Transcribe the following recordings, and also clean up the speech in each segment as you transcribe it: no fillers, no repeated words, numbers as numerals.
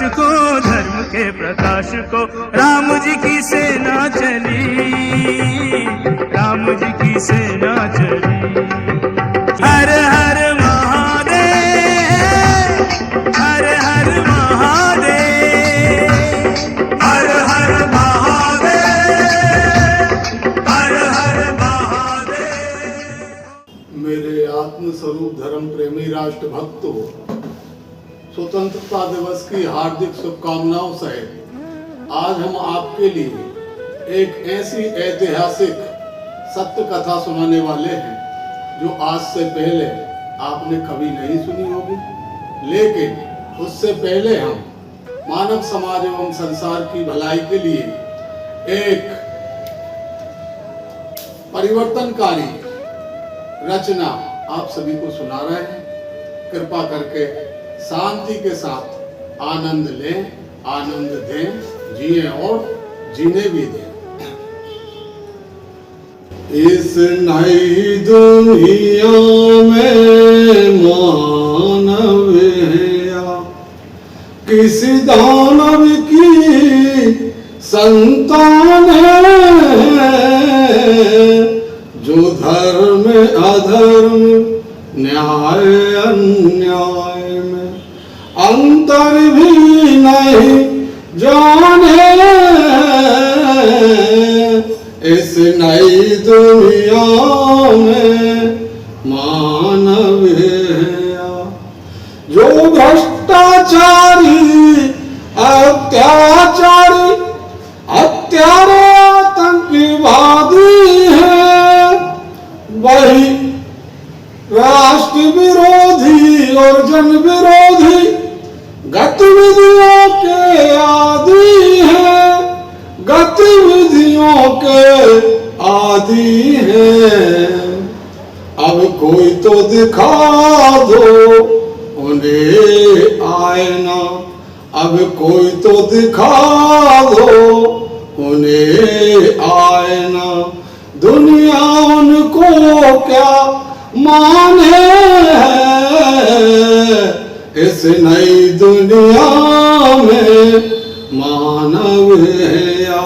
को, धर्म के प्रकाश को। राम जी की सेना चली, राम जी की सेना चली। हर हर महादेव, हर हर महादेव, हर हर महादेव, हर हर महादेव। मेरे आत्मस्वरूप धर्म प्रेमी राष्ट्र भक्तों, स्वतंत्रता दिवस की हार्दिक शुभकामनाओं सहित आज हम आपके लिए एक ऐसी ऐतिहासिक सत्य कथा सुनाने वाले हैं जो आज से पहले आपने कभी नहीं सुनी होगी। लेकिन उससे पहले हम मानव समाज एवं संसार की भलाई के लिए एक परिवर्तनकारी रचना आप सभी को सुना रहे हैं। कृपा करके शांति के साथ आनंद लें, आनंद दें, जिए और जीने भी दें। इस नई दुनिया में मानव है या किसी दानव की संतान है, जो धर्म अधर्म न्याय अन्याय में अंतर भी नहीं जाने। इस नई दुनिया में मानव है जो भ्रष्टाचारी अत्याचारी हत्यारे आतंकवादी है, वही राष्ट्र विरोधी और जन विरोधी गतिविधियों के आदी है, गतिविधियों के आदी है। अब कोई तो दिखा दो उन्हें आईना, अब कोई तो दिखा दो उन्हें आईना। दुनिया उनको क्या माने इस नई दुनिया में मानव है या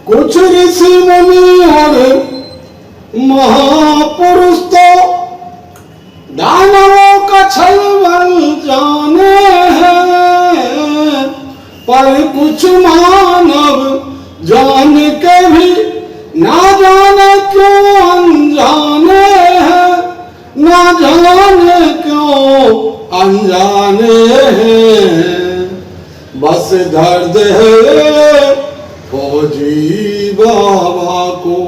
कुछ ऋषि मुनि और महापुरुष तो दानवों का छल बल जाने हैं, पर कुछ मानव जान के भी ना जाने क्यों अनजाने हैं, ना जाने क्यों अनजाने हैं। बस दर्द है फौजी बाबा को,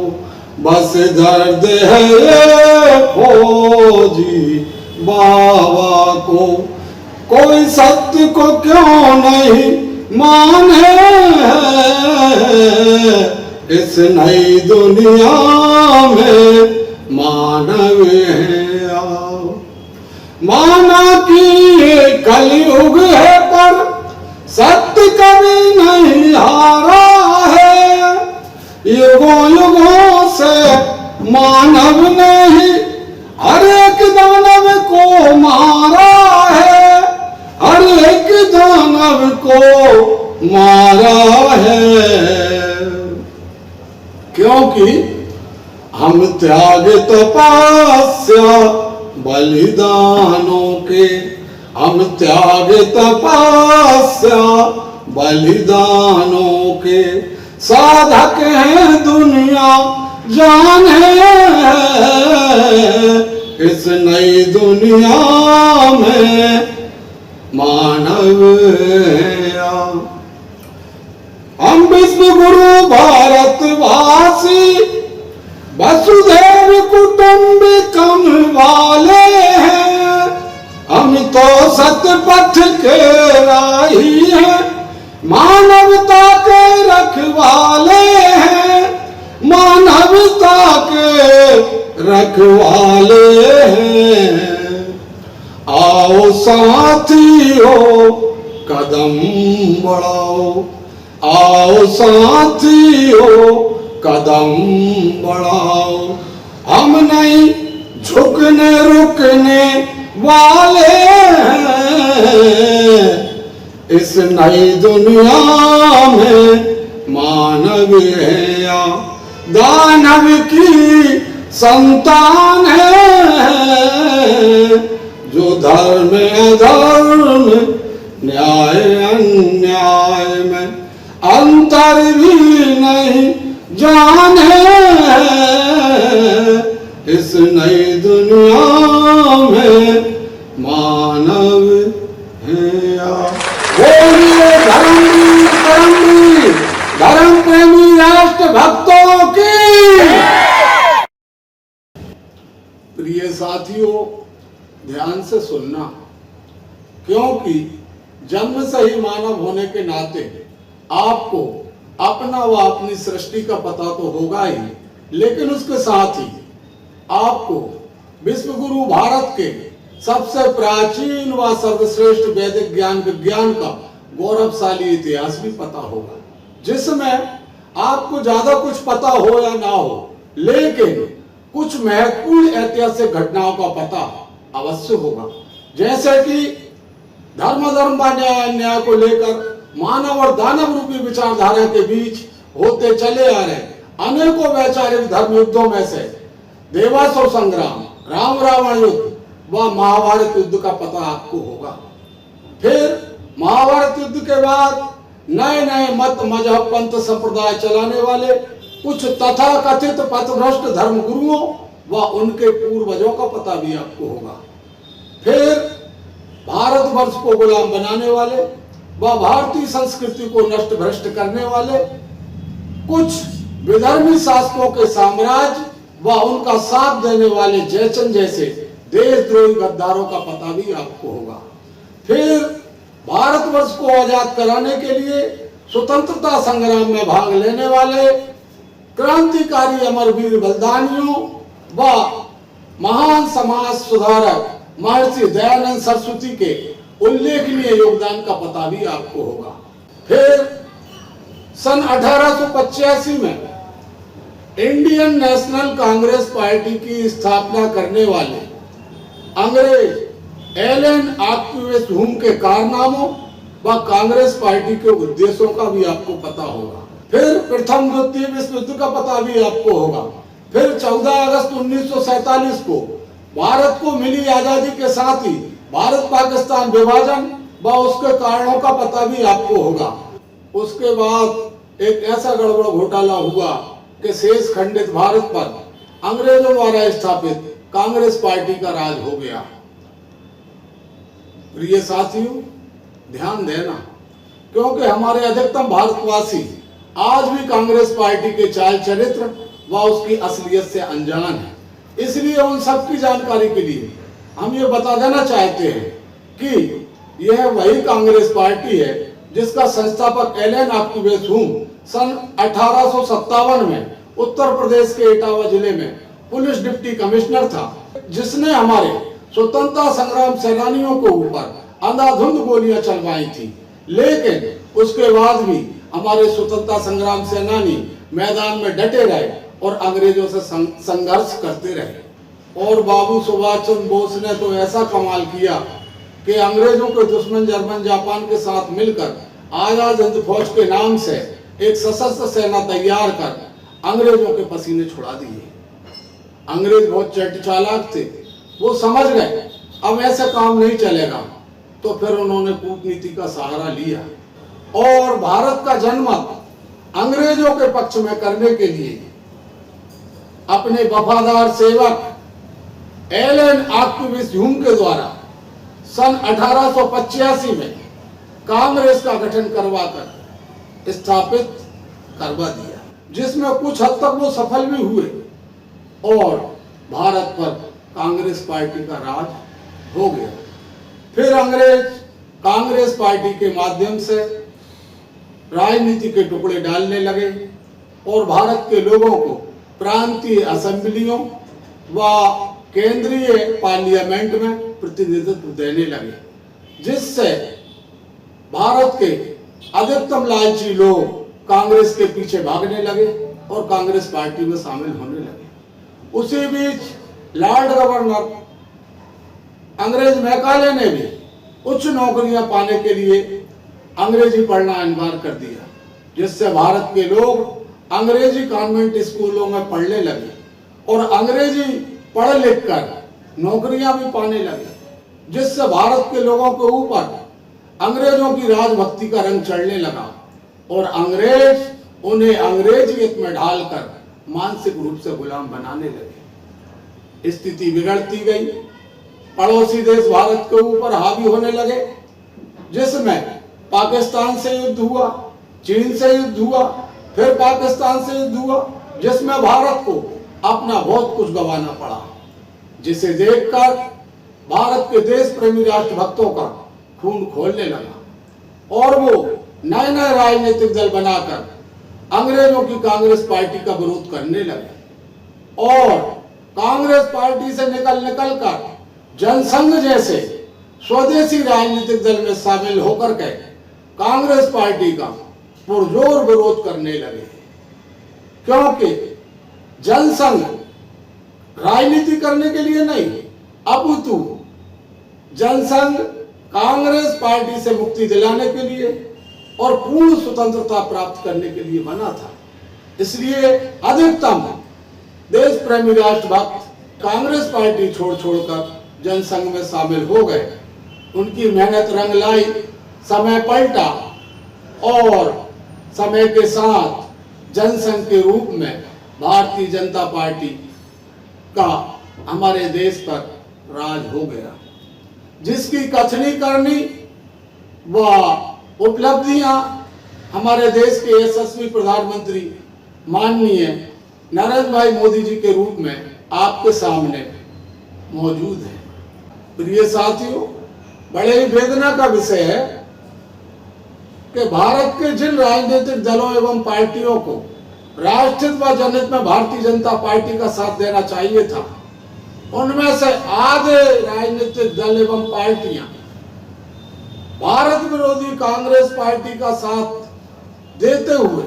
बस दर्द है फौजी बाबा को। कोई सत्य को क्यों नहीं माने इस नई दुनिया में मानव है। माना कि ये कलयुग है पर सत्य कभी नहीं हारा है। युगों युगों से मानव ने ही हर एक दानव को मारा है, हर एक दानव को मारा है। क्योंकि हम त्याग तपस्या बलिदानों के, हम त्याग तपस्या बलिदानों के साधक हैं दुनिया जाने। इस नई दुनिया में मानव है। हम विश्व गुरु भारतवासी वसुधैव कुटुंबकम वाले हैं। हम तो सतपथ के राही हैं, मानवता के रखवाले हैं, मानवता के रखवाले हैं। आओ साथियों कदम बढ़ाओ, आओ साथियों कदम बढ़ाओ। हम नहीं झुकने रुकने वाले हैं। इस नई दुनिया में मानव है या दानव की संतान है, जो धर्म अधर्म न्याय अन्याय में अंतर भी नहीं जाने, इस नई दुनिया में मानव है या। बोलिए धर्मवीर परमवीर धर्म प्रेमी राष्ट्र भक्तों की। प्रिय साथियों, ध्यान से सुनना, क्योंकि जन्म से ही मानव होने के नाते आपको अपना व अपनी सृष्टि का पता तो होगा ही, लेकिन उसके साथ ही आपको विश्व गुरु भारत के सबसे प्राचीन व सर्वश्रेष्ठ वैदिक ज्ञान विज्ञान का गौरवशाली इतिहास भी पता होगा, जिसमें आपको ज्यादा कुछ पता हो या ना हो, लेकिन कुछ महत्वपूर्ण ऐतिहासिक घटनाओं का पता अवश्य होगा। जैसे कि धर्म व न्याय को लेकर मानव और दानव रूपी विचारधारा के बीच होते चले आ रहे अनेकों वैचारिक धर्म युद्धों में से देवासुर संग्राम, राम रावण युद्ध व महाभारत युद्ध का पता आपको होगा। फिर महाभारत युद्ध के बाद नए नए मत मजहब पंथ संप्रदाय चलाने वाले कुछ तथाकथित पथभ्रष्ट धर्म गुरुओं व उनके पूर्वजों का पता भी आपको होगा। फिर भारतवर्ष को गुलाम बनाने वाले व भारतीय संस्कृति को नष्ट भ्रष्ट करने वाले कुछ विधर्मी शासकों के साम्राज्य व उनका साथ देने वाले जयचंद जैसे देशद्रोही गद्दारों का पता भी आपको होगा। फिर भारतवर्ष को आजाद कराने के लिए स्वतंत्रता संग्राम में भाग लेने वाले क्रांतिकारी अमरवीर बलिदानियों व महान समाज सुधारक महर्षि दयानंद सरस्वती के उल्लेखनीय योगदान का पता भी आपको होगा। फिर सन 1885 में इंडियन नेशनल कांग्रेस पार्टी की स्थापना करने वाले अंग्रेज एलन आक्विस हुम के कारनामों व कांग्रेस पार्टी के उद्देश्यों का भी आपको पता होगा। फिर प्रथम द्वितीय विश्व युद्ध का पता भी आपको होगा। फिर 14 अगस्त 1947 को भारत को मिली आजादी के साथ ही भारत पाकिस्तान विभाजन व उसके कारणों का पता भी आपको होगा। उसके बाद एक ऐसा गड़बड़ घोटाला हुआ कि शेष खंडित भारत पर अंग्रेजों द्वारा स्थापित कांग्रेस पार्टी का राज हो गया। प्रिय साथियों, ध्यान देना, क्योंकि हमारे अधिकतम भारतवासी आज भी कांग्रेस पार्टी के चाल चरित्र व उसकी असलियत से अनजान है। इसलिए उन सब की जानकारी के लिए हम ये बता देना चाहते हैं कि यह वही कांग्रेस पार्टी है जिसका संस्थापक एलन आक्विस हुम सन 1857 में उत्तर प्रदेश के इटावा जिले में पुलिस डिप्टी कमिश्नर था, जिसने हमारे स्वतंत्रता संग्राम सेनानियों को ऊपर अंधाधुंध गोलियां चलवाई थी। लेकिन उसके बाद भी हमारे स्वतंत्रता संग्राम सेनानी मैदान में डटे रहे और अंग्रेजों से संघर्ष करते रहे। और बाबू सुभाष चंद्र बोस ने तो ऐसा कमाल किया कि अंग्रेजों के दुश्मन जर्मन जापान के साथ मिलकर आजाद हिंद फौज के नाम से एक सशस्त्र सेना तैयार कर अंग्रेजों के पसीने छुड़ा दिए। अंग्रेज बहुत चालाक थे, वो समझ गए अब ऐसे काम नहीं चलेगा, तो फिर उन्होंने कूटनीति का सहारा लिया और भारत का जनमत अंग्रेजों के पक्ष में करने के लिए अपने वफादार सेवक एलन आक्विस हुम के द्वारा सन 1885 में कांग्रेस का गठन करवाकर स्थापित करवा दिया, जिसमें कुछ हद तक वो सफल भी हुए और भारत पर कांग्रेस पार्टी का राज हो गया। फिर अंग्रेज कांग्रेस पार्टी के माध्यम से राजनीति के टुकड़े डालने लगे और भारत के लोगों को प्रांतीय असेंबलियों व केंद्रीय पार्लियामेंट में प्रतिनिधित्व देने लगे, जिससे भारत के अधिकतम लालची लोग कांग्रेस के पीछे भागने लगे और कांग्रेस पार्टी में शामिल होने लगे। उसी बीच लॉर्ड गवर्नर अंग्रेज मैकाले ने भी उच्च नौकरियां पाने के लिए अंग्रेजी पढ़ना अनिवार्य कर दिया, जिससे भारत के लोग अंग्रेजी कॉन्वेंट स्कूलों में पढ़ने लगे और अंग्रेजी पढ़ लिख कर नौकरियां भी पाने लगे, जिससे भारत के लोगों के ऊपर अंग्रेजों की राजभक्ति का रंग चढ़ने लगा और अंग्रेज उन्हें अंग्रेजियत में ढालकर मानसिक रूप से गुलाम बनाने लगे। स्थिति बिगड़ती गई, पड़ोसी देश भारत के ऊपर हावी होने लगे, जिसमें पाकिस्तान से युद्ध हुआ, चीन से युद्ध हुआ, फिर पाकिस्तान से युद्ध हुआ, जिसमें भारत को अपना बहुत कुछ गंवाना पड़ा, जिसे देखकर भारत के देश प्रेमी राष्ट्रभक्तों का खून खोलने लगा और वो नए नए राजनीतिक दल बनाकर अंग्रेजों की कांग्रेस पार्टी का विरोध करने लगे और कांग्रेस पार्टी से निकल कर जनसंघ जैसे स्वदेशी राजनीतिक दल में शामिल होकर के कांग्रेस पार्टी का पुरजोर विरोध करने लगे, क्योंकि जनसंघ राजनीति करने के लिए नहीं, अपितु जनसंघ कांग्रेस पार्टी से मुक्ति दिलाने के लिए और पूर्ण स्वतंत्रता प्राप्त करने के लिए बना था। इसलिए अधिकतम देश प्रेमी राष्ट्रभक्त कांग्रेस पार्टी छोड़ छोड़कर जनसंघ में शामिल हो गए। उनकी मेहनत रंग लाई, समय पलटा और समय के साथ जनसंघ के रूप में भारतीय जनता पार्टी का हमारे देश पर राज हो गया, जिसकी कथनी करनी व उपलब्धियां हमारे देश के यशस्वी प्रधानमंत्री माननीय नरेंद्र भाई मोदी जी के रूप में आपके सामने मौजूद है। प्रिय साथियों, बड़े ही वेदना का विषय है कि भारत के जिन राजनीतिक दलों एवं पार्टियों को राष्ट्रहित व जनहित में भारतीय जनता पार्टी का साथ देना चाहिए था, उनमें से आधे राजनीतिक दल एवं पार्टियां भारत विरोधी कांग्रेस पार्टी का साथ देते हुए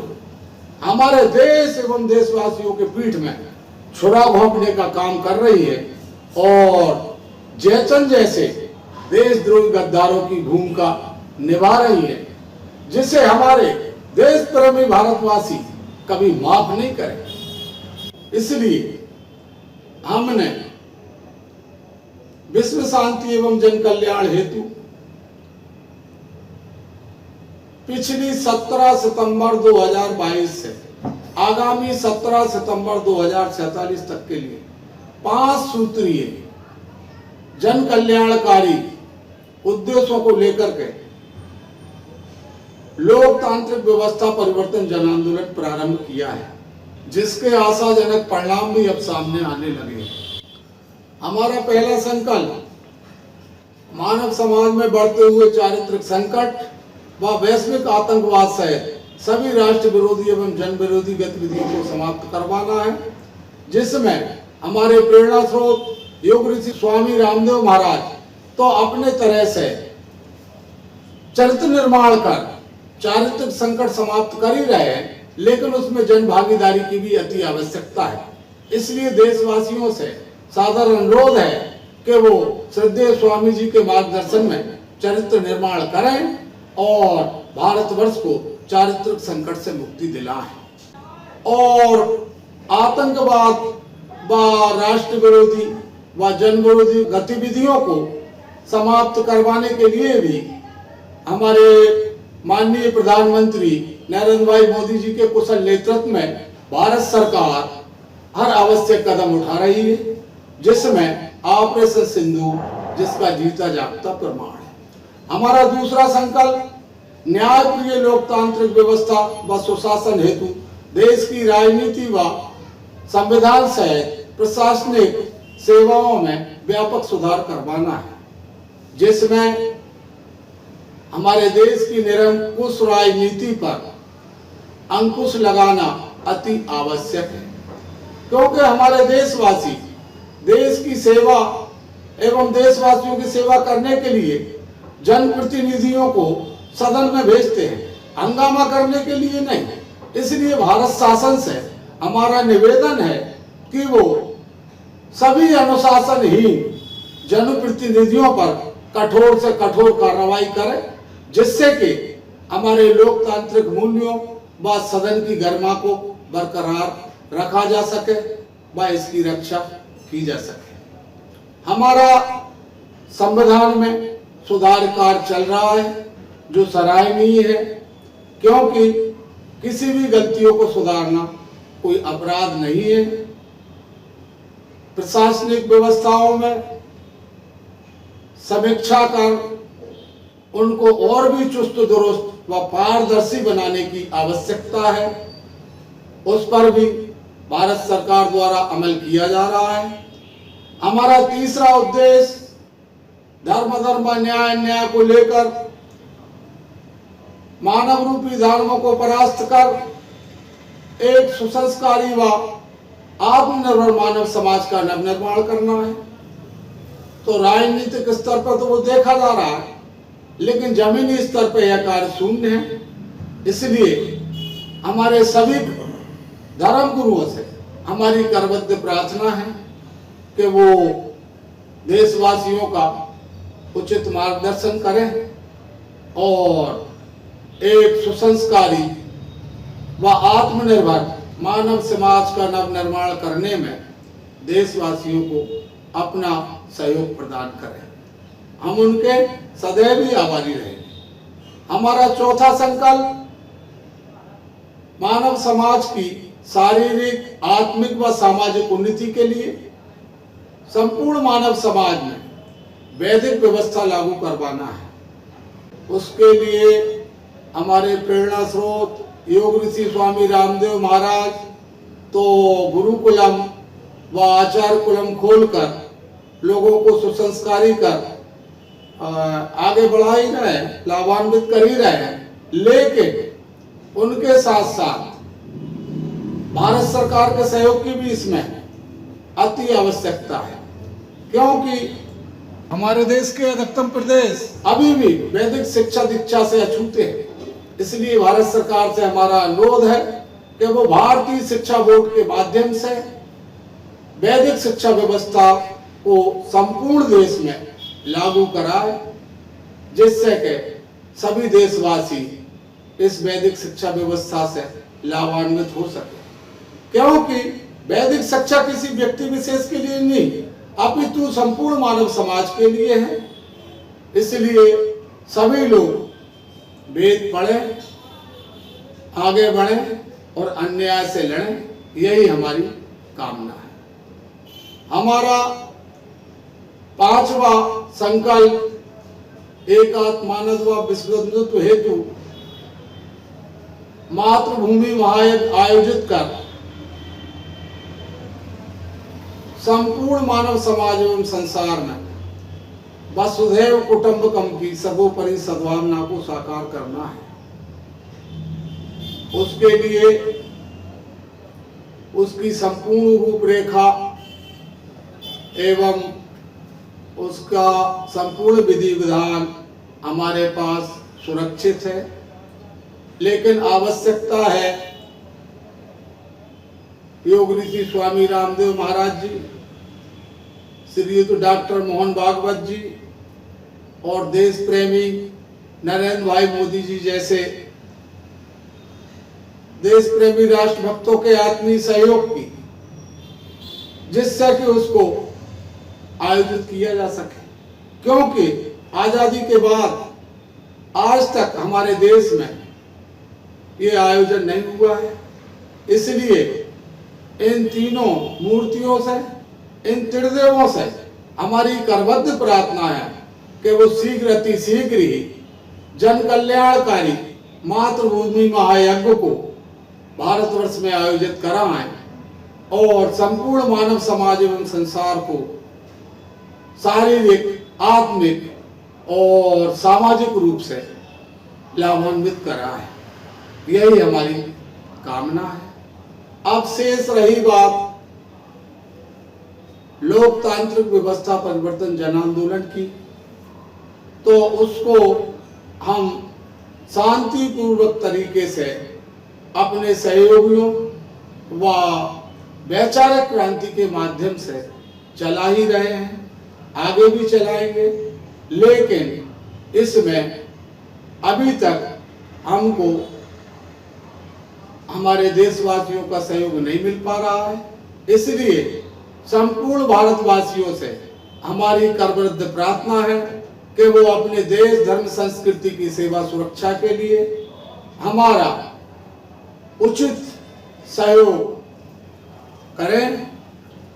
हमारे देश एवं देशवासियों के पीठ में छुरा घोंपने का काम कर रही है और जयचंद जैसे देशद्रोही गद्दारों की भूमिका निभा रही है, जिसे हमारे देश प्रेमी भारतवासी कभी माफ नहीं करें। इसलिए हमने विश्व शांति एवं जन कल्याण हेतु पिछली 17 सितंबर 2022 से आगामी 17 सितंबर 2047 तक के लिए 5 सूत्रीय जन कल्याणकारी उद्देश्यों को लेकर के लोकतांत्रिक व्यवस्था परिवर्तन जन आंदोलन प्रारंभ किया है, जिसके आशाजनक परिणाम भी अब सामने आने लगे हैं। हमारा पहला संकल्प मानव समाज में बढ़ते हुए चारित्रिक संकट व वैश्विक आतंकवाद सहित सभी राष्ट्र विरोधी एवं जन विरोधी गतिविधियों को समाप्त करवाना है, जिसमें हमारे प्रेरणा स्रोत योग ऋषि स्वामी रामदेव महाराज तो अपने तरह से चरित्र निर्माण कर चारित्रिक संकट समाप्त कर ही रहे हैं, लेकिन उसमें जन भागीदारी की भी अति आवश्यकता है। इसलिए देशवासियों से सादर अनुरोध है कि वो श्रद्धेय स्वामी जी के मार्गदर्शन में चरित्र निर्माण करें और भारतवर्ष को चारित्रिक संकट से मुक्ति दिलाएं और आतंकवाद व राष्ट्र विरोधी व जन विरोधी गतिविधियों को समाप्त करवाने के लिए भी हमारे माननीय प्रधानमंत्री नरेंद्र भाई मोदी जी के कुशल नेतृत्व में भारत सरकार हर आवश्यक कदम उठा रही है, जिसमें ऑपरेशन सिंदूर जिसका जीता जागता प्रमाण है। हमारा दूसरा संकल्प न्यायप्रिय लोकतांत्रिक व्यवस्था व सुशासन हेतु देश की राजनीति व संविधान सहित प्रशासनिक सेवाओं में व्यापक सुधार करवाना है, जिसमें हमारे देश की निरंकुश राजनीति पर अंकुश लगाना अति आवश्यक है, क्योंकि हमारे देशवासी देश की सेवा एवं देशवासियों की सेवा करने के लिए जनप्रतिनिधियों को सदन में भेजते हैं, हंगामा करने के लिए नहीं। इसलिए भारत शासन से हमारा निवेदन है कि वो सभी अनुशासनहीन जनप्रतिनिधियों पर कठोर से कठोर कार्रवाई करे, जिससे कि हमारे लोकतांत्रिक मूल्यों व सदन की गरिमा को बरकरार रखा जा सके व इसकी रक्षा की जा सके। हमारा संविधान में सुधार कार्य चल रहा है जो सराहनीय है, क्योंकि किसी भी गलतियों को सुधारना कोई अपराध नहीं है। प्रशासनिक व्यवस्थाओं में समीक्षा कर उनको और भी चुस्त दुरुस्त व पारदर्शी बनाने की आवश्यकता है। उस पर भी भारत सरकार द्वारा अमल किया जा रहा है। हमारा तीसरा उद्देश्य धर्म धर्म न्याय न्याय को लेकर मानव रूपी धर्मों को परास्त कर एक सुसंस्कारी व आत्मनिर्भर मानव समाज का नवनिर्माण करना है। तो राजनीतिक स्तर पर तो वो देखा जा रहा है, लेकिन जमीनी स्तर पर यह कार्य शून्य है। इसलिए हमारे सभी धर्म गुरुओं से हमारी करबद्ध प्रार्थना है कि वो देशवासियों का उचित मार्गदर्शन करें और एक सुसंस्कारी व आत्मनिर्भर मानव समाज का नवनिर्माण करने में देशवासियों को अपना सहयोग प्रदान करें। हम उनके सदैव ही आभारी रहेंगे। हमारा चौथा संकल्प मानव समाज की शारीरिक, आत्मिक व सामाजिक उन्नति के लिए संपूर्ण मानव समाज में वैदिक व्यवस्था लागू करवाना है। उसके लिए हमारे प्रेरणा स्रोत योग ऋषि स्वामी रामदेव महाराज तो गुरुकुलम व आचार्य कुलम खोलकर लोगों को सुसंस्कारी कर आगे बढ़ा ही रहे हैं, लाभान्वित कर ही रहे हैं। लेकिन उनके साथ साथ भारत सरकार के सहयोग की भी इसमें अति आवश्यकता है, क्योंकि हमारे देश के अधिकतम प्रदेश अभी भी वैदिक शिक्षा दीक्षा से अछूते हैं। इसलिए भारत सरकार से हमारा अनुरोध है कि वो भारतीय शिक्षा बोर्ड के माध्यम से वैदिक शिक्षा व्यवस्था को संपूर्ण देश में लागू कराए, जिससे कि सभी देशवासी इस वैदिक शिक्षा व्यवस्था से लाभान्वित हो सके। क्योंकि वैदिक शिक्षा किसी व्यक्ति विशेष के लिए नहीं, अपितु संपूर्ण मानव समाज के लिए है। इसलिए सभी लोग वेद पढ़ें, आगे बढ़ें और अन्याय से लड़ें, यही हमारी कामना है। हमारा पांचवा संकल्प एकात्मानव व विश्वबंधुत्व हेतु मातृभूमि महायज्ञ आयोजित कर संपूर्ण मानव समाज एवं संसार में वसुधैव कुटुंबकम की सर्वोपरि सद्भावना को साकार करना है। उसके लिए उसकी संपूर्ण रूपरेखा एवं उसका संपूर्ण विधि विधान हमारे पास सुरक्षित है, लेकिन आवश्यकता है योग ऋषि स्वामी रामदेव महाराज जी, श्रीयुत डॉक्टर मोहन भागवत जी और देश प्रेमी नरेंद्र भाई मोदी जी जैसे देश प्रेमी राष्ट्रभक्तों के आत्मीय सहयोग की, जिससे कि उसको आयोजित किया जा सके। क्योंकि आजादी के बाद आज तक हमारे देश में ये आयोजन नहीं हुआ है। इसलिए इन तीनों मूर्तियों से, इन त्रिदेवों से हमारी करबद्ध प्रार्थना है कि वो शीघ्र अति शीघ्र ही जन कल्याणकारी मातृभूमि महायज्ञ को भारतवर्ष में आयोजित कराएं और संपूर्ण मानव समाज एवं संसार को शारीरिक, आत्मिक और सामाजिक रूप से लाभान्वित कराएं। यही हमारी कामना है। अब शेष रही बात लोकतांत्रिक व्यवस्था परिवर्तन जन आंदोलन की, तो उसको हम शांतिपूर्वक तरीके से अपने सहयोगियों व वैचारिक क्रांति के माध्यम से चला ही रहे हैं, आगे भी चलाएंगे। लेकिन इसमें अभी तक हमको हमारे देशवासियों का सहयोग नहीं मिल पा रहा है। इसलिए संपूर्ण भारतवासियों से हमारी करबद्ध प्रार्थना है कि वो अपने देश, धर्म, संस्कृति की सेवा सुरक्षा के लिए हमारा उचित सहयोग करें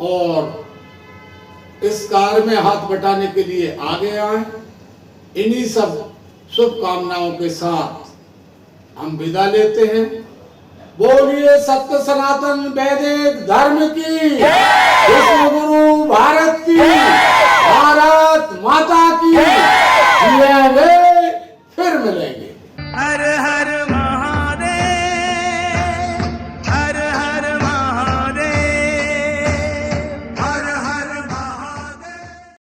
और इस कार्य में हाथ बटाने के लिए आगे आए। इन्हीं सब शुभकामनाओं के साथ हम विदा लेते हैं। बोलिए सत्य सनातन वैदिक धर्म की, विश्व गुरु भारत की, भारत माता की। फिर मिलेंगे।